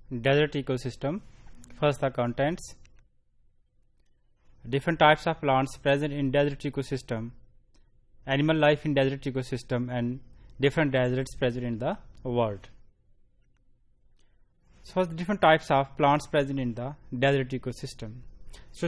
Desert ecosystem. First, the contents. Different types of plants present in desert ecosystem. Animal life in desert ecosystem and different deserts present in the world. So, the different types of plants present in the desert ecosystem. So,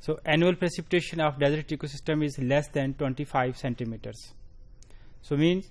So, annual precipitation of desert ecosystem is less than 25 centimeters. So, means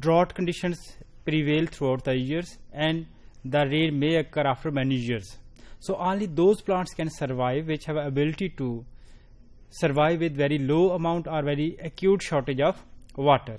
drought conditions prevail throughout the years and the rain may occur after many years. So, only those plants can survive which have ability to survive with very low amount or very acute shortage of water.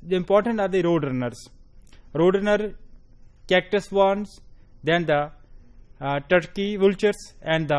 the important are the roadrunners, roadrunner, cactus worms, then the turkey vultures and the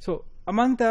So among the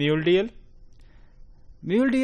mule deer.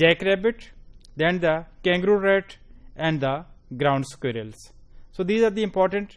jackrabbit, then the kangaroo rat and the ground squirrels. So these are the important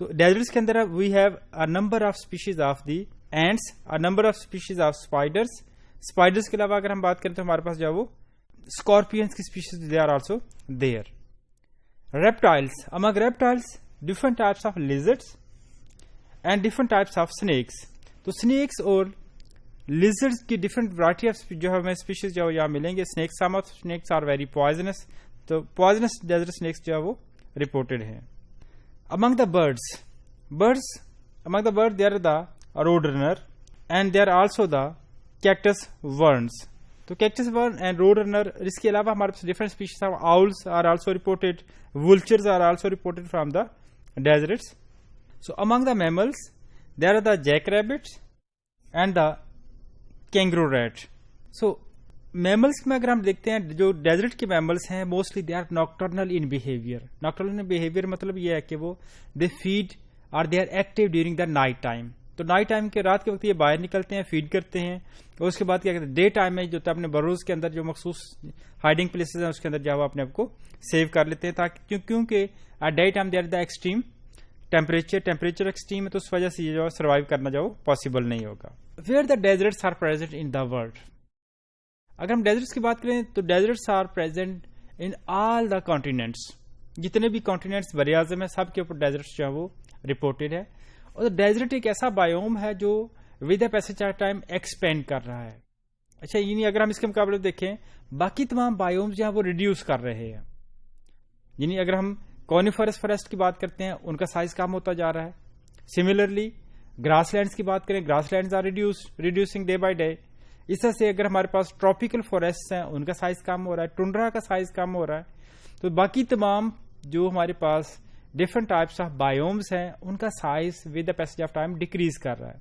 تو deserts کے اندر we have a number of species of the ants, a number of species of spiders. Spiders کے علاوہ اگر ہم بات کریں تو ہمارے پاس جو ہے وہ اسکارپینس کی species they are also there. Reptiles, among reptiles different types of lizards and different types of snakes. تو سنیکس اور لیزرڈس کی ڈفرنٹ ورائٹی آف جو ہمیں اسپیشیز جو یہاں ملیں گے. Snakes, some of snakes are very poisonous, تو پوائزنس ڈیزرٹ سنیکس جو ہے وہ رپورٹڈ ہیں. امنگ دا birds among the birds there are the roadrunner and there are also the cactus worms. تو cactus worm and roadrunner, اس کے علاوہ ہمارے پاس different species of owls are also reported, vultures are also reported from the deserts. So among the mammals there are the jackrabbits and the kangaroo rat. So mammals میں اگر ہم دیکھتے ہیں جو desert کے میملس ہیں mostly they are nocturnal in behaviour. Nocturnal in behaviour مطلب یہ ہے کہ وہ دے فیڈ اور they are active during the night time. تو نائٹ ٹائم کے رات کے وقت یہ باہر نکلتے ہیں, فیڈ کرتے ہیں, اور اس کے بعد کیا کہتے ہیں ڈے ٹائم میں جو اپنے بروز کے اندر جو مخصوص ہائڈنگ پلیسز ہیں اس کے اندر جا وہ اپنے آپ کو سیو کر لیتے ہیں, تاکہ کیونکہ day time they are the extreme temperature extreme ہے, تو اس وجہ سے یہ جو سروائیو کرنا جو پاسبل نہیں ہوگا. Where the deserts are present in the world. اگر ہم ڈیزرٹس کی بات کریں تو deserts are present in all the continents. جتنے بھی کانٹیننٹس بر اعظم ہیں سب کے اوپر ڈیزرٹس جو ہے وہ رپورٹڈ ہے. اور ڈیزرٹ ایک ایسا بایوم ہے جو with a passage of time expand کر رہا ہے. اچھا, یعنی اگر ہم اس کے مقابلے دیکھیں باقی تمام بایومز جو ہیں وہ ریڈیوس کر رہے ہیں. یعنی اگر ہم کونیفرس فارسٹ کی بات کرتے ہیں ان کا سائز کم ہوتا جا رہا ہے. سملرلی گراس لینڈس کی بات کریں, grasslands are reducing day by day. اس طرح سے اگر ہمارے پاس ٹراپیکل فارسٹ ہیں ان کا سائز کم ہو رہا ہے, ٹنڈرا کا سائز کم ہو رہا ہے. تو باقی تمام جو ہمارے پاس ڈفرنٹ ٹائپس آف بایومز ہیں ان کا size with the passage of time decrease کر رہا ہے.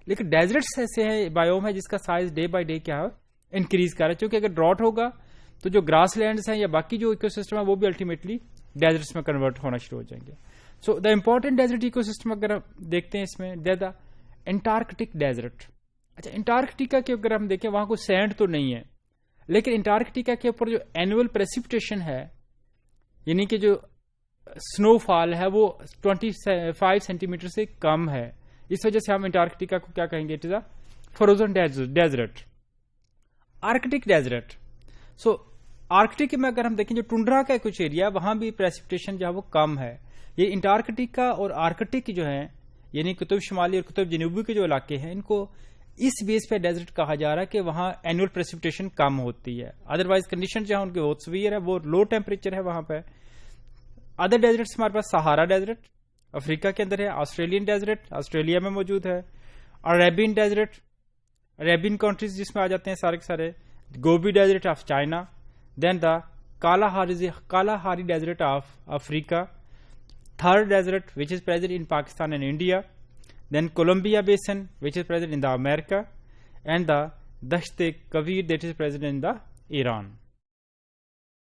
لیکن ڈیزرٹس ایسے ہیں بایوم ہے جس کا سائز ڈے بائی ڈے کیا ہے انکریز کر رہا ہے, کیونکہ اگر ڈراٹ ہوگا تو جو گراس لینڈس ہیں یا باقی جو ایکو سسٹم ہے وہ بھی الٹیمیٹلی ڈیزرٹس میں کنورٹ ہونا شروع ہو جائیں گے. So the important desert ecosystem اگر دیکھتے ہیں اس میں دا انٹارکٹک ڈیزرٹ. اچھا, انٹارکٹیکا کے اگر ہم دیکھیں وہاں کوئی سینڈ تو نہیں ہے, لیکن انٹارکٹیکا کے اوپر جو اینوئل پریسپٹیشن ہے یعنی کہ جو سنو فال ہے وہ 25 سینٹی میٹر سے کم ہے. اس وجہ سے ہم انٹارکٹیکا کو کیا کہیں گے, it is a frozen desert. Arctic desert. So Arctic میں اگر ہم دیکھیں جو ٹنڈرا کا کچھ ایریا وہاں بھی پریسپٹیشن جو ہے وہ کم ہے. یہ انٹارکٹیکا اور آرکٹک جو ہیں یعنی قطب شمالی اور قطب جنوبی کے جو علاقے ہیں ان کو اس بیس پہ ڈیزرٹ کہا جا رہا ہے کہ وہاں اینوئل پریسپٹیشن کم ہوتی ہے. ادروائز کنڈیشن جہاں ان کے بہت سویئر ہے, وہ لو ٹیمپریچر ہے وہاں پہ. ادر ڈیزرٹس ہمارے پاس سہارا ڈیزرٹ افریقہ کے اندر ہے, آسٹریلین ڈیزرٹ آسٹریلیا میں موجود ہے, عربین ڈیزرٹ عربین کنٹریز جس میں آ جاتے ہیں سارے کے سارے, Gobi desert of China, then the Kalahari desert of Africa, Thar desert which is present in Pakistan and India, then Columbia Basin which is present in the America, and the Dasht-e Kavir that is present in the Iran.